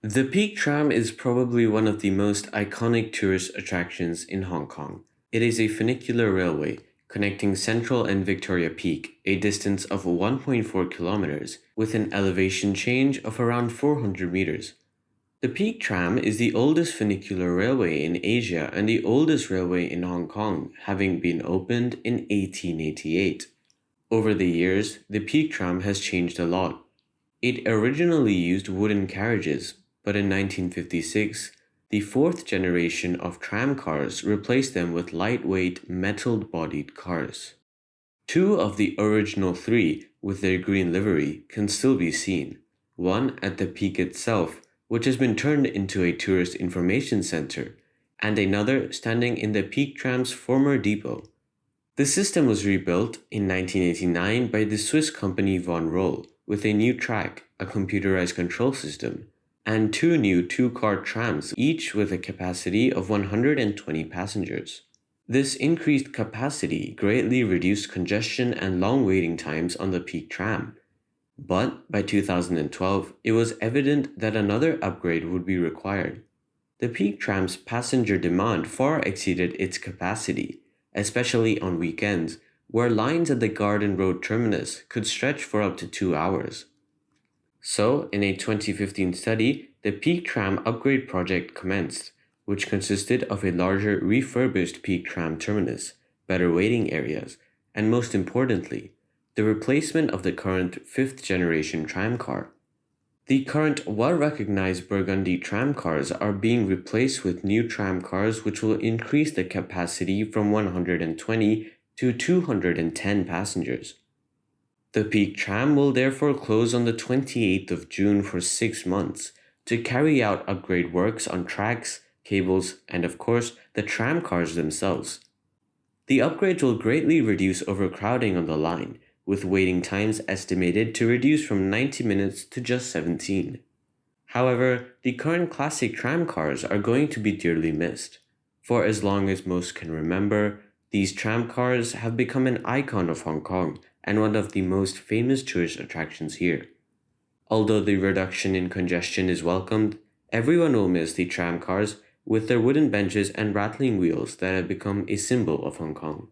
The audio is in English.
The Peak Tram is probably one of the most iconic tourist attractions in Hong Kong. It is a funicular railway connecting Central and Victoria Peak, a distance of 1.4 kilometers, with an elevation change of around 400 meters. The Peak Tram is the oldest funicular railway in Asia and the oldest railway in Hong Kong, having been opened in 1888. Over the years, the Peak Tram has changed a lot. It originally used wooden carriages, but in 1956, the fourth generation of tram cars replaced them with lightweight, metal-bodied cars. Two of the original three, with their green livery, can still be seen. One at the peak itself, which has been turned into a tourist information center, and another standing in the Peak Tram's former depot. The system was rebuilt in 1989 by the Swiss company Von Roll with a new track, a computerized control system, and two new two-car trams, each with a capacity of 120 passengers. This increased capacity greatly reduced congestion and long waiting times on the Peak Tram. But by 2012, it was evident that another upgrade would be required. The Peak Tram's passenger demand far exceeded its capacity, especially on weekends, where lines at the Garden Road terminus could stretch for up to 2 hours. So, in a 2015 study, the Peak Tram upgrade project commenced, which consisted of a larger refurbished Peak Tram terminus, better waiting areas, and most importantly, the replacement of the current fifth-generation tramcar. The current well-recognized Burgundy tramcars are being replaced with new tramcars which will increase the capacity from 120 to 210 passengers. The Peak Tram will therefore close on the 28th of June for 6 months to carry out upgrade works on tracks, cables, and of course, the tramcars themselves. The upgrades will greatly reduce overcrowding on the line, with waiting times estimated to reduce from 90 minutes to just 17. However, the current classic tramcars are going to be dearly missed. For as long as most can remember, these tramcars have become an icon of Hong Kong and one of the most famous tourist attractions here. Although the reduction in congestion is welcomed, everyone will miss the tramcars with their wooden benches and rattling wheels that have become a symbol of Hong Kong.